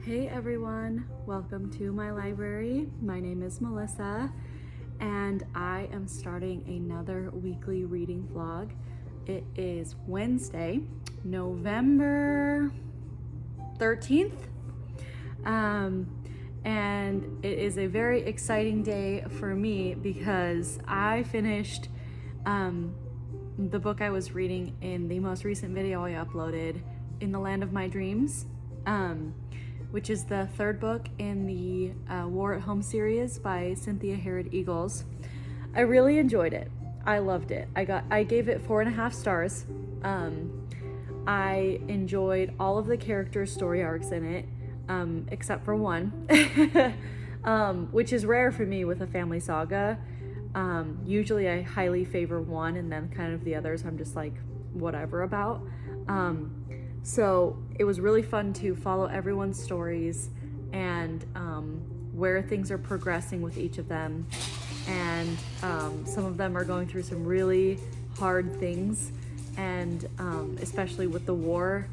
Hey everyone, welcome to my library. My name is Melissa and I am starting another weekly reading vlog. It is Wednesday, November 13th. And it is a very exciting day for me because I finished the book I was reading in the most recent video I uploaded, In the Land of My Dreams, which is the third book in the War at Home series by Cynthia Harrod Eagles. I really enjoyed it. I loved it. I gave it 4.5 stars. I enjoyed all of the characters' story arcs in it, except for one, which is rare for me with a family saga. Usually I highly favor one, and then kind of the others I'm just like whatever about. So it was really fun to follow everyone's stories and where things are progressing with each of them. And some of them are going through some really hard things, and especially with the war.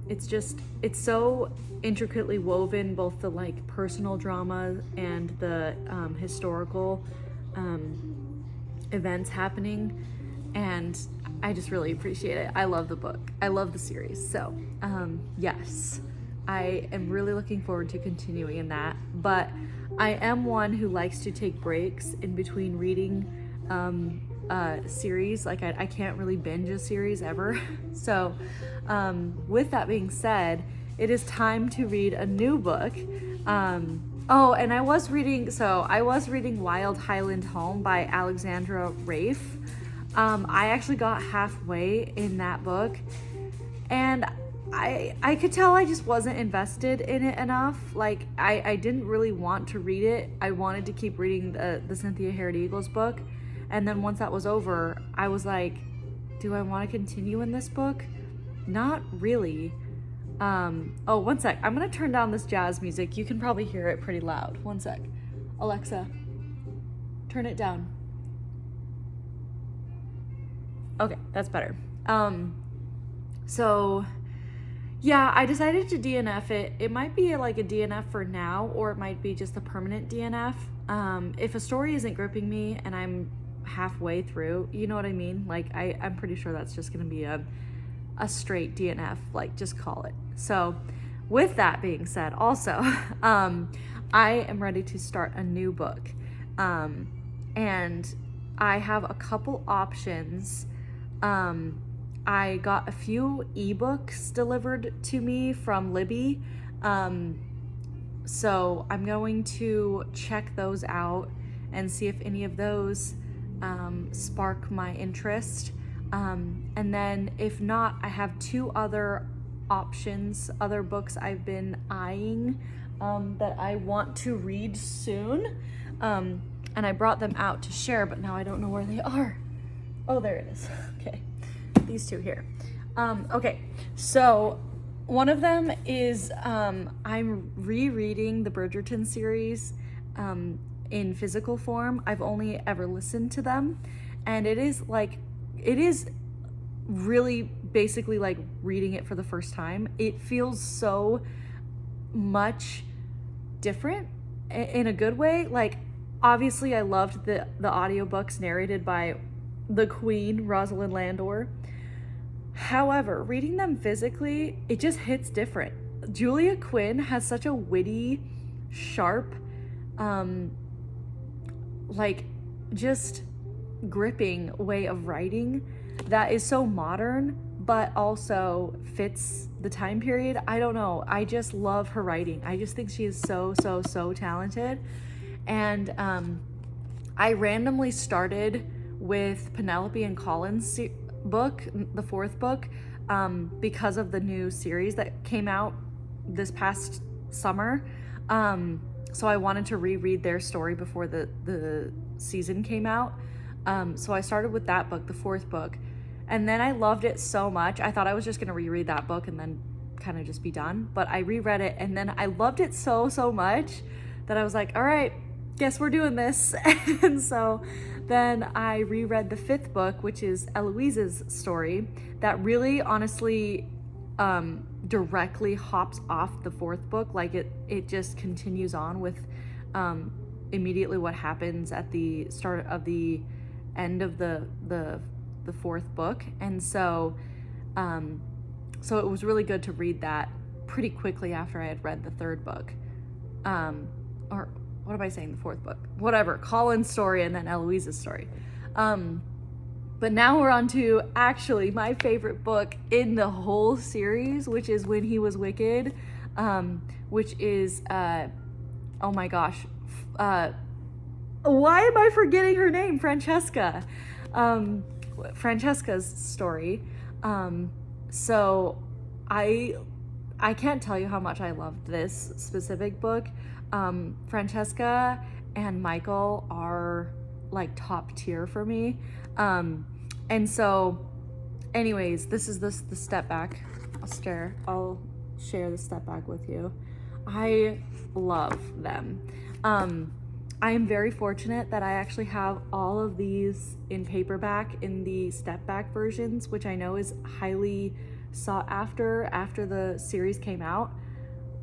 It's so intricately woven, both the like personal drama and the historical events happening, and I just really appreciate it. I love the book. I love the series. So yes, I am really looking forward to continuing in that. But I am one who likes to take breaks in between reading series. Like I can't really binge a series ever. So with that being said, it is time to read a new book. Oh, and I was reading Wild Highland Home by Alexandra Rafe. I actually got halfway in that book, and I could tell I just wasn't invested in it enough. Like I didn't really want to read it. I wanted to keep reading the Cynthia Harrod Eagles book, and then once that was over, I was like, do I want to continue in this book? Not really. Oh, one sec. I'm gonna turn down this jazz music. You can probably hear it pretty loud. One sec. Alexa, turn it down. Okay, that's better. So yeah, I decided to DNF it. It might be like a DNF for now, or it might be just a permanent DNF. If a story isn't gripping me and I'm halfway through, you know what I mean? Like I'm pretty sure that's just gonna be a straight DNF, like just call it. So with that being said, also, I am ready to start a new book. And I have a couple options. I got a few ebooks delivered to me from Libby. So I'm going to check those out and see if any of those spark my interest. And then if not, I have 2 other options, other books I've been eyeing that I want to read soon. And I brought them out to share, but now I don't know where they are. Oh, there it is. Okay. These 2 here. Okay. So one of them is I'm rereading the Bridgerton series in physical form. I've only ever listened to them, and it is really basically like reading it for the first time. It feels so much different in a good way. Like obviously I loved the audiobooks narrated by the Queen, Rosalind Landor. However, reading them physically, it just hits different. Julia Quinn has such a witty, sharp, like just gripping way of writing that is so modern, but also fits the time period. I don't know. I just love her writing. I just think she is so talented. And I randomly started with Penelope and Colin's book, the 4th book, because of the new series that came out this past summer. So I wanted to reread their story before the season came out. So I started with that book, the 4th book, and then I loved it so much. I thought I was just going to reread that book and then kind of just be done. But I reread it, and then I loved it so much that I was like, all right, guess we're doing this. And so then I reread the 5th book, which is Eloise's story, that really honestly directly hops off the fourth book. Like it just continues on with immediately what happens at the start of the end of the fourth book. And so so it was really good to read that pretty quickly after I had read the third book. Or what am I saying, the fourth book? Whatever, Colin's story and then Eloise's story. But now we're on to actually my favorite book in the whole series, which is When He Was Wicked, which is, oh my gosh, why am I forgetting her name? Francesca. Francesca's story. So I can't tell you how much I loved this specific book. Francesca and Michael are like top tier for me. And so anyways, this is the step back. I'll share the step back with you. I love them. I am very fortunate that I actually have all of these in paperback in the step back versions, which I know is highly sought after the series came out.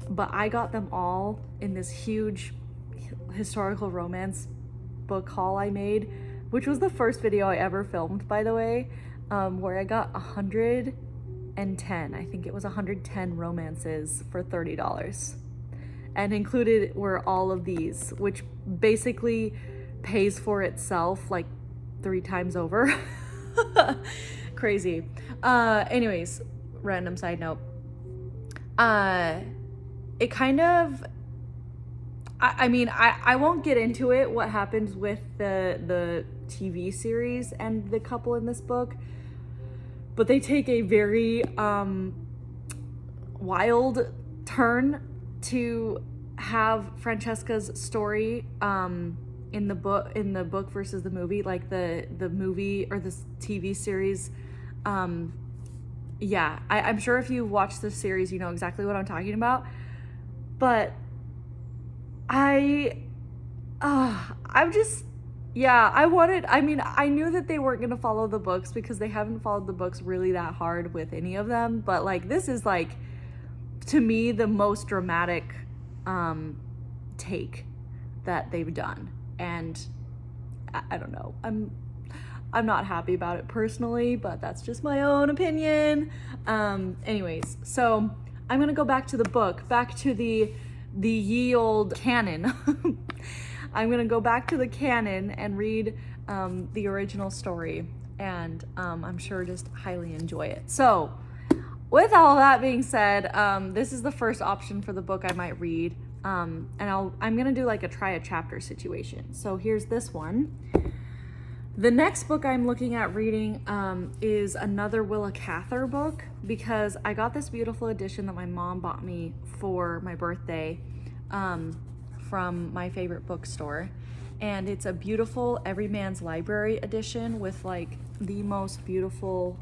But I got them all in this huge historical romance book haul I made, which was the first video I ever filmed, by the way, where I got 110, I think it was 110 romances for $30. And included were all of these, which basically pays for itself like 3 times over. Crazy. Anyways, random side note. It kind of, I mean, I won't get into it, what happens with the TV series and the couple in this book, but they take a very wild turn to have Francesca's story in the book versus the movie, like the movie or the TV series. Yeah, I'm sure if you watch the series, you know exactly what I'm talking about. But I knew that they weren't going to follow the books because they haven't followed the books really that hard with any of them. But like, this is like, to me, the most dramatic take that they've done. And I don't know, I'm not happy about it personally, but that's just my own opinion. Anyways, so I'm gonna go back to the book, back to the ye old canon. I'm gonna go back to the canon and read the original story, and I'm sure just highly enjoy it. So with all that being said, this is the first option for the book I might read, and I'm gonna do like a try a chapter situation. So here's this one. The next book I'm looking at reading is another Willa Cather book, because I got this beautiful edition that my mom bought me for my birthday from my favorite bookstore. And it's a beautiful Everyman's Library edition with like the most beautiful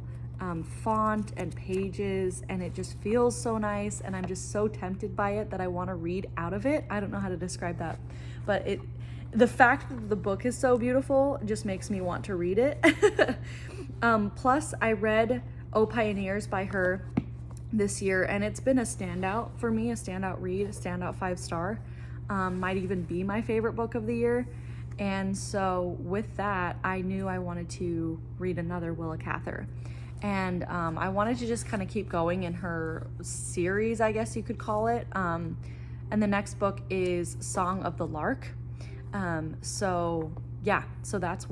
font and pages, and it just feels so nice, and I'm just so tempted by it that I want to read out of it. I don't know how to describe that, but the fact that the book is so beautiful just makes me want to read it. Plus, I read O Pioneers by her this year, and it's been a standout for me, a standout read, a standout 5-star. Might even be my favorite book of the year. And so with that, I knew I wanted to read another Willa Cather. And I wanted to just kind of keep going in her series, I guess you could call it. And the next book is Song of the Lark. So yeah, so that's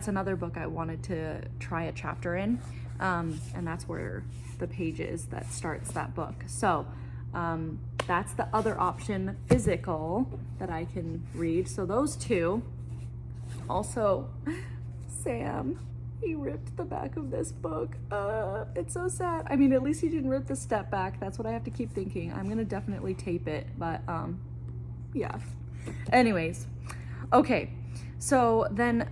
another book I wanted to try a chapter in. And that's where the page is that starts that book. So that's the other option, physical, that I can read. So those two. Also, Sam, he ripped the back of this book. It's so sad. I mean, at least he didn't rip the step back. That's what I have to keep thinking. I'm gonna definitely tape it, but yeah. Anyways, okay, so then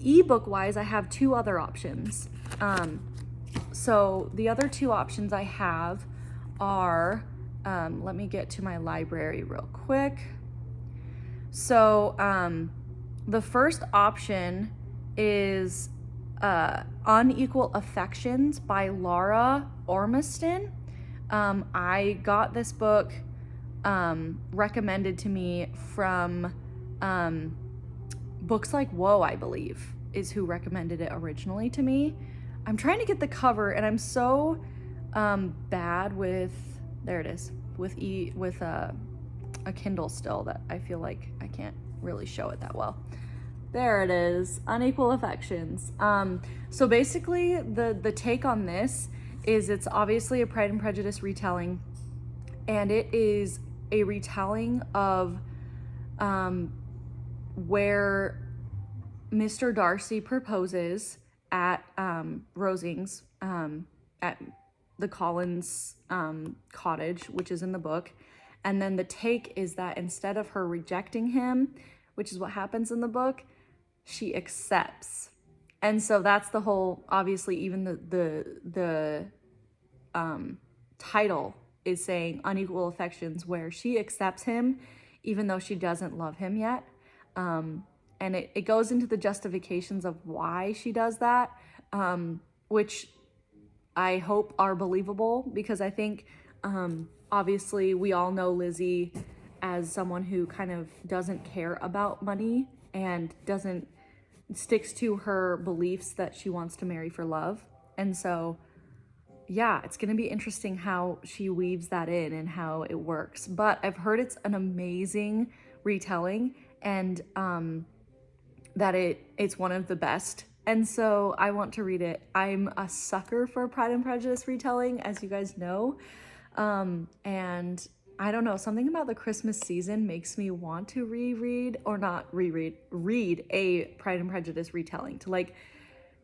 ebook wise, I have 2 other options. So the other 2 options I have are, let me get to my library real quick. So the first option is Unequal Affections by Laura Ormiston. I got this book recommended to me from Books Like Whoa, I believe, is who recommended it originally to me. I'm trying to get the cover, and I'm so bad with, there it is, with a Kindle still, that I feel like I can't really show it that well. There it is, Unequal Affections. So basically, the take on this is it's obviously a Pride and Prejudice retelling, and it is a retelling of where Mr. Darcy proposes at Rosings, at the Collins cottage, which is in the book. And then the take is that instead of her rejecting him, which is what happens in the book, she accepts. And so that's the whole, obviously, even the title is saying Unequal Affections, where she accepts him even though she doesn't love him yet. And it goes into the justifications of why she does that, which I hope are believable, because I think obviously we all know Lizzie as someone who kind of doesn't care about money and sticks to her beliefs that she wants to marry for love. And so yeah, it's going to be interesting how she weaves that in and how it works. But I've heard it's an amazing retelling, and that it's one of the best. And so I want to read it. I'm a sucker for Pride and Prejudice retelling, as you guys know. And I don't know, something about the Christmas season makes me want to read a Pride and Prejudice retelling to like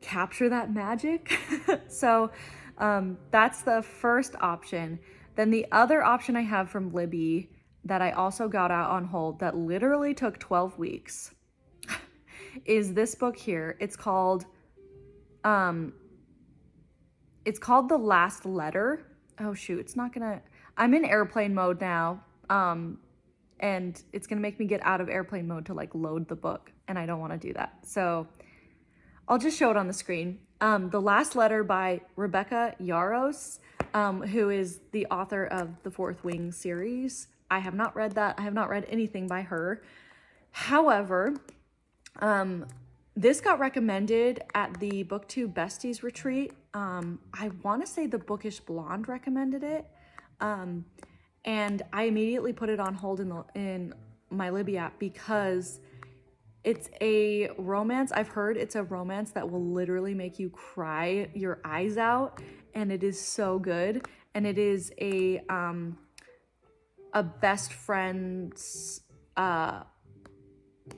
capture that magic. So that's the first option. Then the other option I have from Libby that I also got out on hold that literally took 12 weeks is this book here. It's called The Last Letter. Oh shoot, it's not gonna, I'm in airplane mode now. And it's gonna make me get out of airplane mode to like load the book, and I don't want to do that. So I'll just show it on the screen. The Last Letter by Rebecca Yarros, who is the author of the Fourth Wing series. I have not read that. I have not read anything by her. However, this got recommended at the BookTube Besties retreat. I want to say the Bookish Blonde recommended it. And I immediately put it on hold in my Libby app because it's a romance. I've heard it's a romance that will literally make you cry your eyes out, and it is so good. And it is a best friend's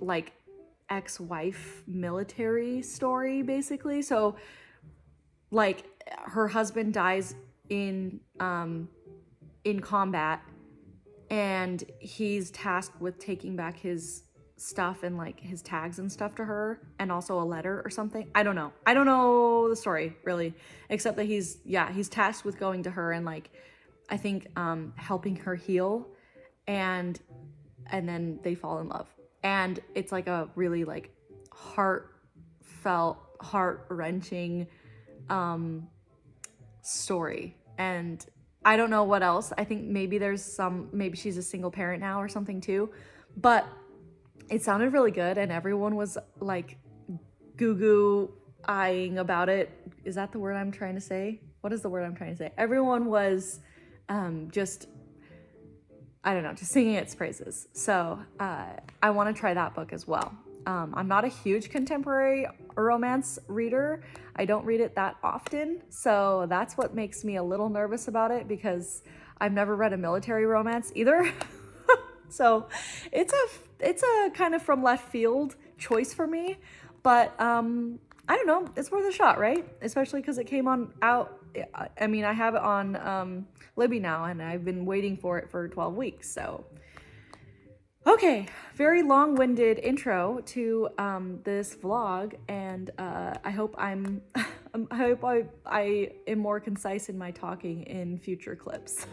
like ex-wife military story, basically. So like her husband dies in combat, and he's tasked with taking back his stuff and like his tags and stuff to her, and also a letter or something. I don't know the story really, except that he's tasked with going to her and like I think helping her heal, and then they fall in love. And it's like a really like heartfelt, heart-wrenching story. And I don't know what else. I think maybe maybe she's a single parent now or something too. But it sounded really good, and everyone was like goo-goo-eyeing about it. Is that the word I'm trying to say? What is the word I'm trying to say? Everyone was just, I don't know, just singing its praises. So I want to try that book as well. I'm not a huge contemporary romance reader. I don't read it that often. So that's what makes me a little nervous about it, because I've never read a military romance either. So it's a kind of from left field choice for me. But I don't know, it's worth a shot, right? Especially because it came out. I mean, I have it on Libby now, and I've been waiting for it for 12 weeks. So, okay, very long-winded intro to this vlog, and I hope I am more concise in my talking in future clips.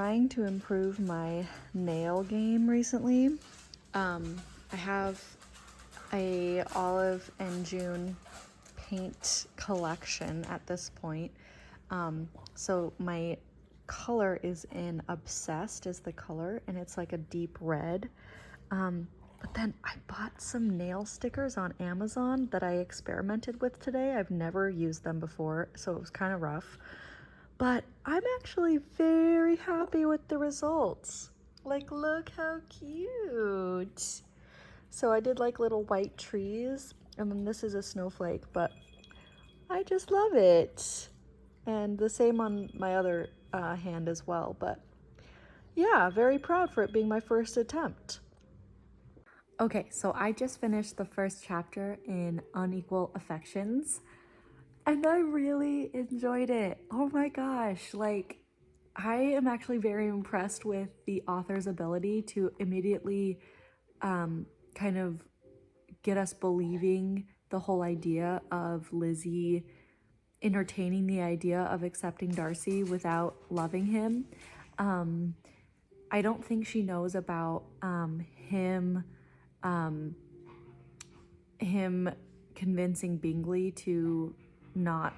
trying to improve my nail game recently. I have a Olive and June paint collection at this point. So my color is in Obsessed is the color, and it's like a deep red. But then I bought some nail stickers on Amazon that I experimented with today. I've never used them before, so it was kind of rough. But I'm actually very happy with the results. Like, look how cute. So I did like little white trees, and then this is a snowflake, but I just love it. And the same on my other hand as well. But yeah, very proud for it being my first attempt. Okay, so I just finished the first chapter in Unequal Affections, and I really enjoyed it. Oh my gosh, like, I am actually very impressed with the author's ability to immediately kind of get us believing the whole idea of Lizzie entertaining the idea of accepting Darcy without loving him. I don't think she knows about him convincing Bingley to not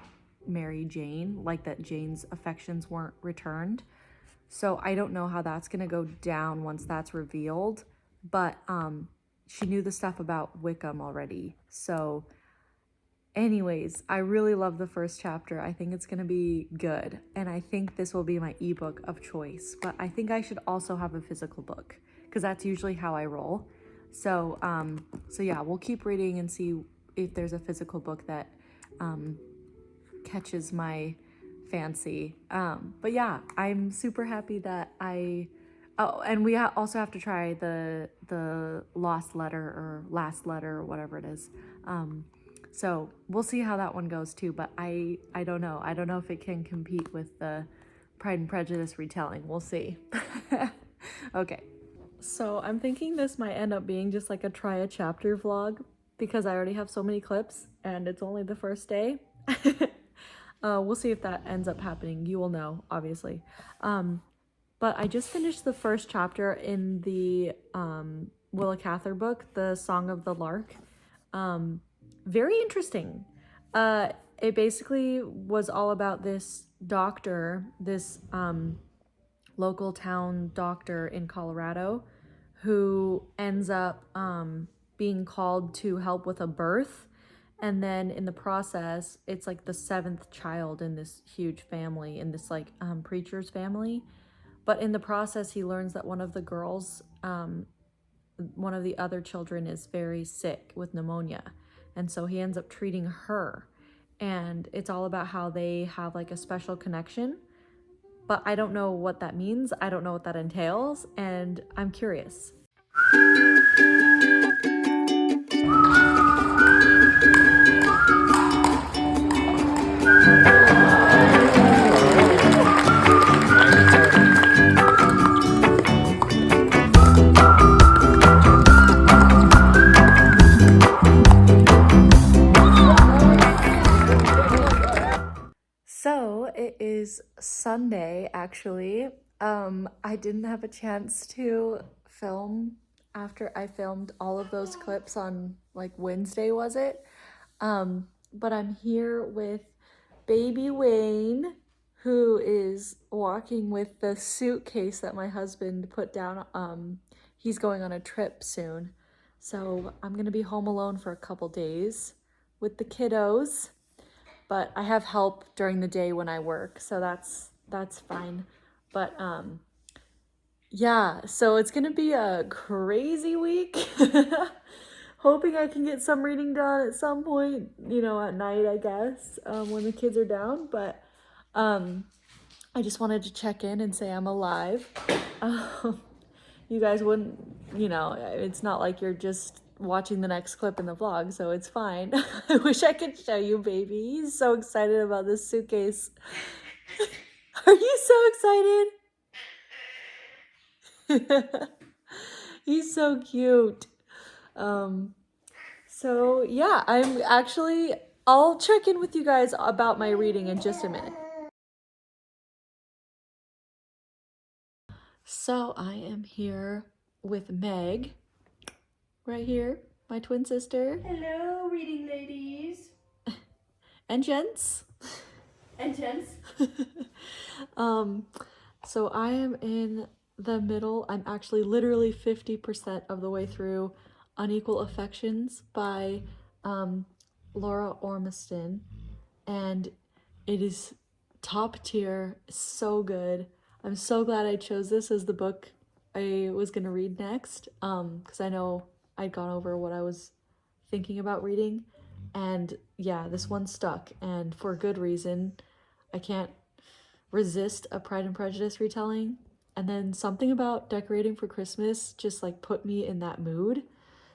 marry Jane, like that Jane's affections weren't returned. So I don't know how that's gonna go down once that's revealed, but she knew the stuff about Wickham already. So anyways, I really love the first chapter. I think it's gonna be good, and I think this will be my ebook of choice, but I think I should also have a physical book because that's usually how I roll. So yeah, we'll keep reading and see if there's a physical book that catches my fancy. But yeah, I'm super happy that and we also have to try the lost letter or last letter or whatever it is. So we'll see how that one goes too, but I don't know. I don't know if it can compete with the Pride and Prejudice retelling. We'll see. Okay. So I'm thinking this might end up being just like a try a chapter vlog because I already have so many clips and it's only the first day. We'll see if that ends up happening. You will know, obviously. But I just finished the first chapter in the Willa Cather book, The Song of the Lark. Very interesting. It basically was all about this doctor, this local town doctor in Colorado who ends up being called to help with a birth. And then in the process, it's like the 7th child in this huge family, in this like preacher's family. But in the process, he learns that one of the girls, one of the other children is very sick with pneumonia. And so he ends up treating her. And it's all about how they have like a special connection. But I don't know what that means. I don't know what that entails. And I'm curious. So it is Sunday, actually. I didn't have a chance to film after I filmed all of those clips on like Wednesday, was it? But I'm here with baby Wayne, who is walking with the suitcase that my husband put down. He's going on a trip soon. So I'm gonna be home alone for a couple days with the kiddos. But I have help during the day when I work, so that's fine. But yeah, so it's gonna be a crazy week. Hoping I can get some reading done at some point, at night, I guess, when the kids are down. But I just wanted to check in and say I'm alive. You guys wouldn't, it's not like you're just watching the next clip in the vlog, so it's fine. I wish I could show you baby. He's so excited about this suitcase. Are you so excited? He's so cute. So yeah, I'll check in with you guys about my reading in just a minute. So I am here with Meg, right here, my twin sister. Hello, reading ladies. And gents. And gents. So I am in the middle. I'm actually literally 50% of the way through Unequal Affections by Laura Ormiston. And it is top tier, so good. I'm so glad I chose this as the book I was going to read next, because I know I'd gone over what I was thinking about reading. And yeah, this one stuck, and for good reason. I can't resist a Pride and Prejudice retelling. And then something about decorating for Christmas just like put me in that mood.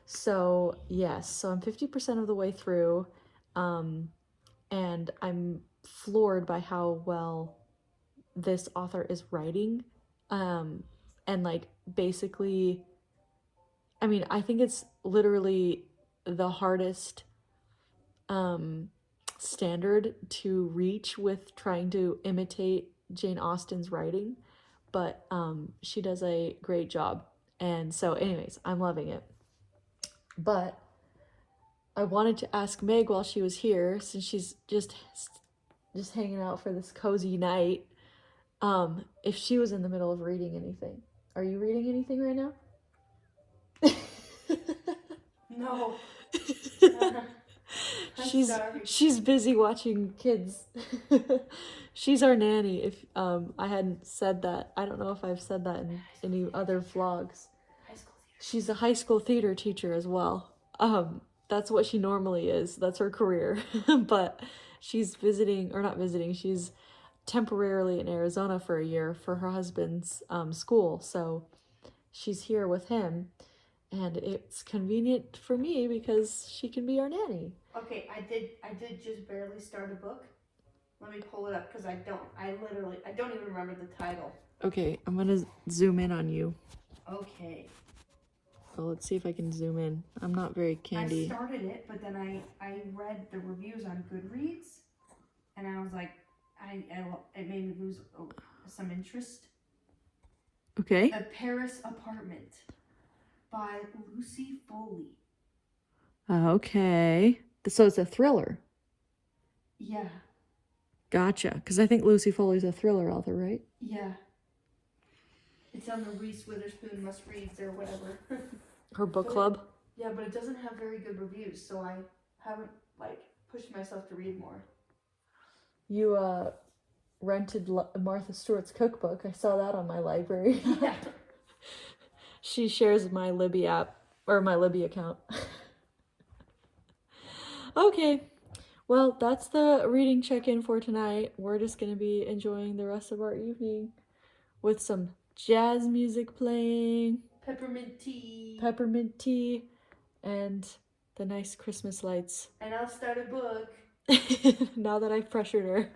So yes, so I'm 50% of the way through, and I'm floored by how well this author is writing. And like basically, I mean, I think it's literally the hardest standard to reach with trying to imitate Jane Austen's writing, but she does a great job. And so anyways, I'm loving it. But I wanted to ask Meg while she was here, since she's just hanging out for this cozy night, if she was in the middle of reading anything. Are you reading anything right now? No. She's busy watching kids. She's our nanny. If I hadn't said that, I don't know if I've said that in any other vlogs. She's a high school theater teacher as well. That's what she normally is. That's her career. But she's visiting, or not visiting, she's temporarily in Arizona for a year for her husband's school. So she's here with him, and it's convenient for me because she can be our nanny. Okay, I did just barely start a book. Let me pull it up because I don't even remember the title. Okay, I'm gonna zoom in on you. Okay. Well, let's see if I can zoom in. I'm not very candy. I started it, but then I read the reviews on Goodreads, and I was like, it made me lose some interest. Okay. The Paris Apartment by Lucy Foley. Okay. So it's a thriller. Yeah. Gotcha. Because I think Lucy Foley's a thriller author, right? Yeah. It's on the Reese Witherspoon Must Reads or whatever. Her book club? Yeah, but it doesn't have very good reviews, so I haven't, pushed myself to read more. You, rented Martha Stewart's cookbook. I saw that on my library. Yeah. She shares my Libby app, or my Libby account. Okay. Well, that's the reading check-in for tonight. We're just going to be enjoying the rest of our evening with some jazz music playing, Peppermint tea, and the nice Christmas lights. And I'll start a book. Now that I've pressured her.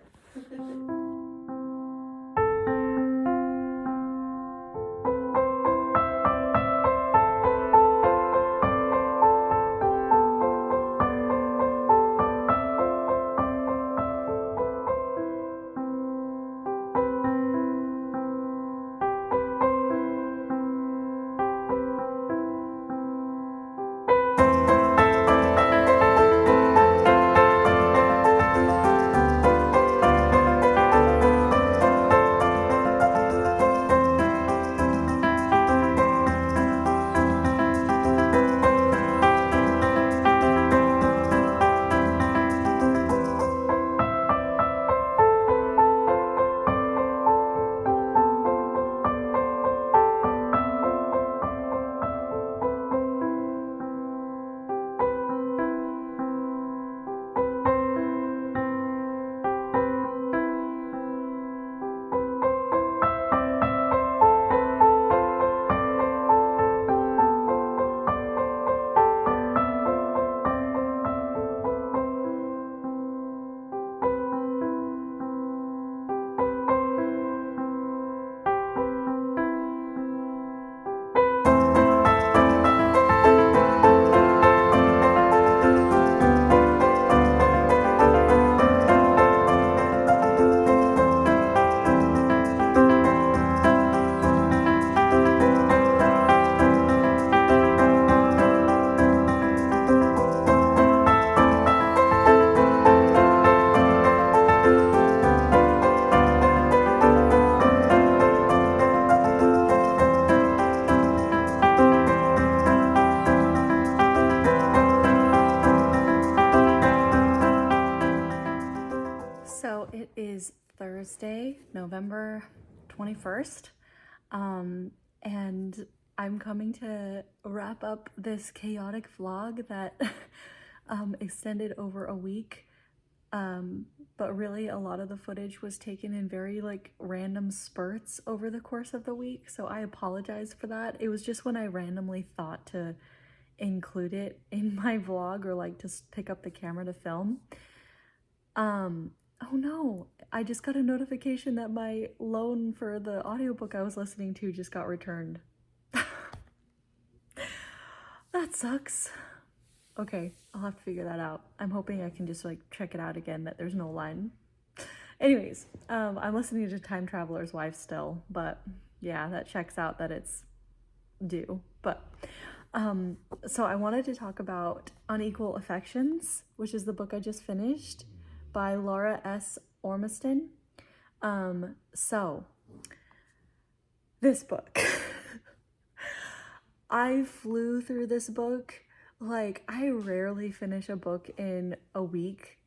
Thursday, November 21st. And I'm coming to wrap up this chaotic vlog that extended over a week. But really a lot of the footage was taken in very like random spurts over the course of the week. So I apologize for that. It was just when I randomly thought to include it in my vlog or like just pick up the camera to film. Oh no, I just got a notification that my loan for the audiobook I was listening to just got returned. That sucks. Okay, I'll have to figure that out. I'm hoping I can just like check it out again, that there's no line. Anyways, I'm listening to Time Traveler's Wife still, but yeah, that checks out that it's due. But so I wanted to talk about Unequal Affections, which is the book I just finished by Laura S. Ormiston. So this book, I flew through this book. Like, I rarely finish a book in a week,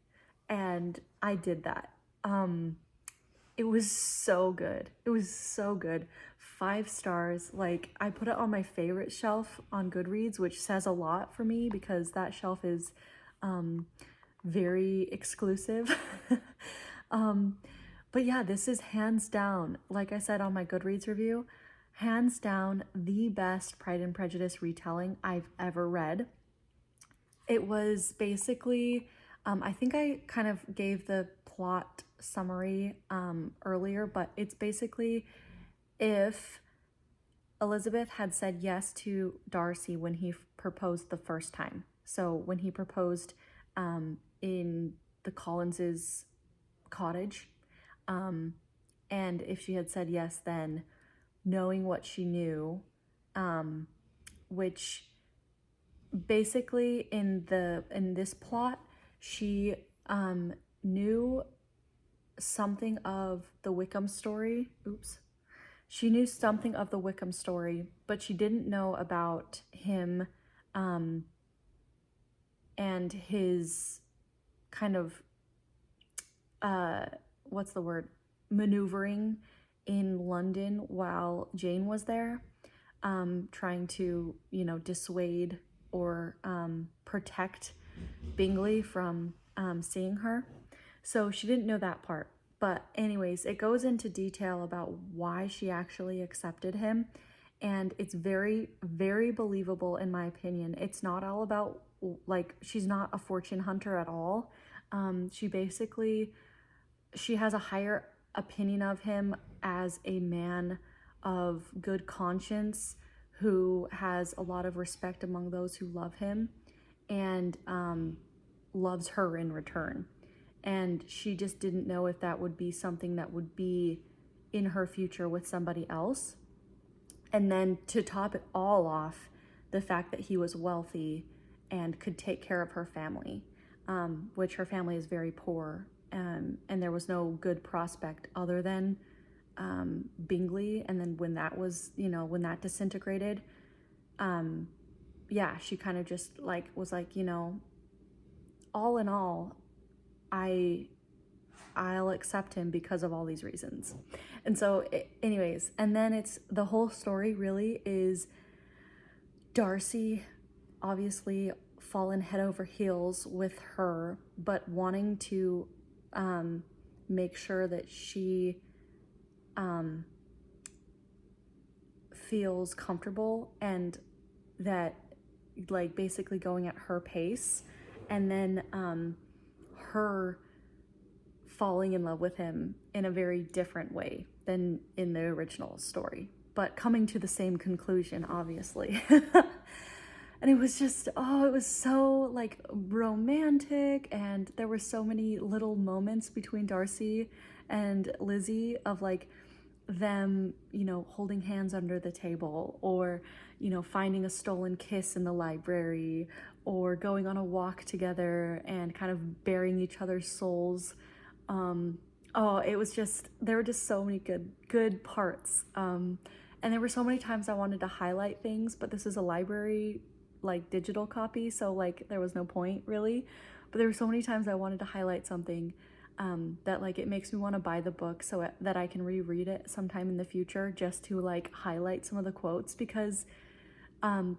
and I did that. It was so good. It was so good. 5 stars. Like, I put it on my favorite shelf on Goodreads, which says a lot for me because that shelf is very exclusive. But yeah, this is hands down, like I said on my Goodreads review, hands down the best Pride and Prejudice retelling I've ever read. It was basically, I think I kind of gave the plot summary earlier, but it's basically if Elizabeth had said yes to Darcy when he proposed the first time. So when he proposed in the Collinses' cottage, and if she had said yes then, knowing what she knew, which basically in this plot, she knew something of the Wickham story. She knew something of the Wickham story, but she didn't know about him and his kind of what's the word, maneuvering in London while Jane was there, trying to, you know, dissuade or protect Bingley from seeing her. So she didn't know that part. But anyways, it goes into detail about why she actually accepted him. And it's very, very believable in my opinion. It's not all about, like, she's not a fortune hunter at all. She has a higher opinion of him as a man of good conscience who has a lot of respect among those who love him and loves her in return. And she just didn't know if that would be something that would be in her future with somebody else. And then to top it all off, the fact that he was wealthy and could take care of her family, which her family is very poor, and there was no good prospect other than Bingley. And then when that was, you know, when that disintegrated, yeah, she kind of just like was like, you know, all in all, I'll accept him because of all these reasons. And so anyways, and then it's the whole story really is Darcy obviously fallen head over heels with her, but wanting to make sure that she feels comfortable and that, like, basically going at her pace, and then her falling in love with him in a very different way than in the original story, but coming to the same conclusion, obviously. And it was just, oh, it was so like romantic, and there were so many little moments between Darcy and Lizzie of like them, you know, holding hands under the table, or, you know, finding a stolen kiss in the library, or going on a walk together and kind of bearing each other's souls. Oh, it was just, there were just so many good parts. And there were so many times I wanted to highlight things, but this is a library, like, digital copy, so like there was no point really. But there were so many times I wanted to highlight something. that like it makes me want to buy the book so that I can reread it sometime in the future, just to like highlight some of the quotes, because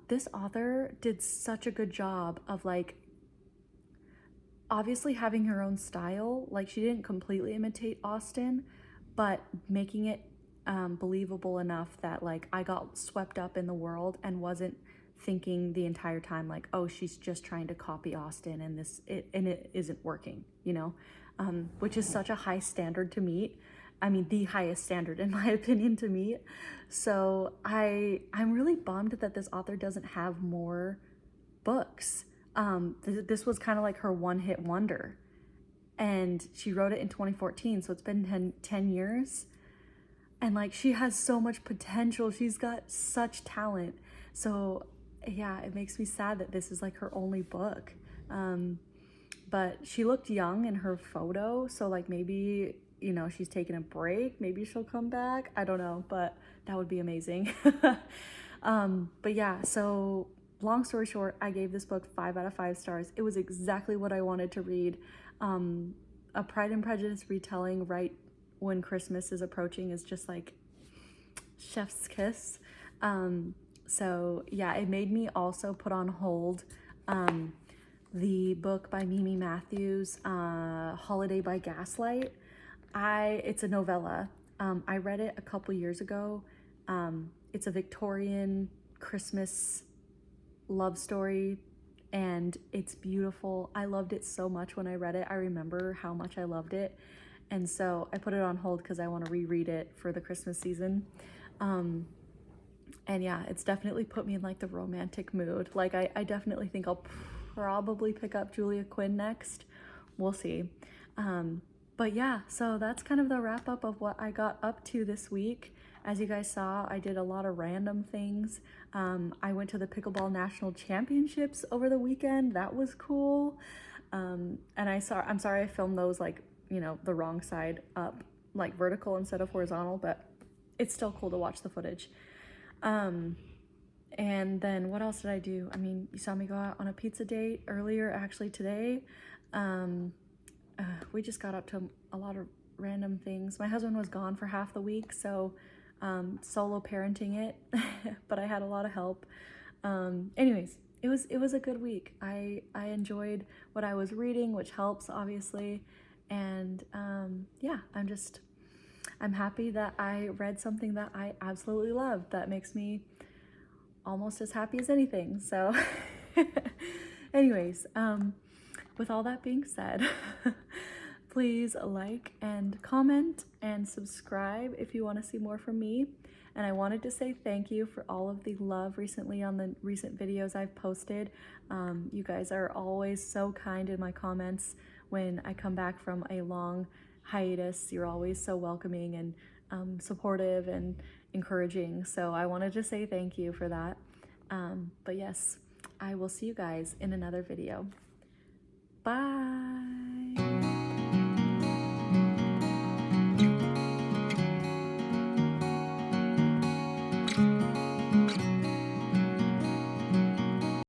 this author did such a good job of like obviously having her own style. Like she didn't completely imitate Austen, but making it believable enough that like I got swept up in the world and wasn't thinking the entire time like, oh, she's just trying to copy Austen and it isn't working, you know, which is such a high standard to meet. I mean, the highest standard in my opinion to meet. So I'm really bummed that this author doesn't have more books. This was kind of like her one-hit wonder, and she wrote it in 2014, so it's been 10 years, and like she has so much potential. She's got such talent. So yeah, it makes me sad that this is like her only book. But she looked young in her photo, so like maybe, you know, she's taking a break, maybe she'll come back, I don't know, but that would be amazing. But yeah, so long story short, I gave this book 5 out of 5 stars. It was exactly what I wanted to read. A Pride and Prejudice retelling right when Christmas is approaching is just like chef's kiss. So yeah, it made me also put on hold the book by Mimi Matthews, Holiday by Gaslight. It's a novella. I read it a couple years ago. It's a Victorian Christmas love story, and it's beautiful. I loved it so much when I read it. I remember how much I loved it, and so I put it on hold because I want to reread it for the Christmas season. And yeah, it's definitely put me in like the romantic mood. Like I definitely think I'll probably pick up Julia Quinn next. We'll see. But yeah, so that's kind of the wrap up of what I got up to this week. As you guys saw, I did a lot of random things. I went to the Pickleball National Championships over the weekend. That was cool. And I'm sorry I filmed those like, you know, the wrong side up, like vertical instead of horizontal, but it's still cool to watch the footage. And then what else did I do? I mean, you saw me go out on a pizza date earlier, actually today. We just got up to a lot of random things. My husband was gone for half the week, so solo parenting it, but I had a lot of help. Anyways, it was a good week. I enjoyed what I was reading, which helps obviously. And yeah, I'm happy that I read something that I absolutely love. That makes me almost as happy as anything. So anyways, with all that being said, please like and comment and subscribe if you want to see more from me. And I wanted to say thank you for all of the love recently on the recent videos I've posted. You guys are always so kind in my comments when I come back from a long hiatus. You're always so welcoming and supportive and encouraging. So I wanted to say thank you for that. But yes, I will see you guys in another video.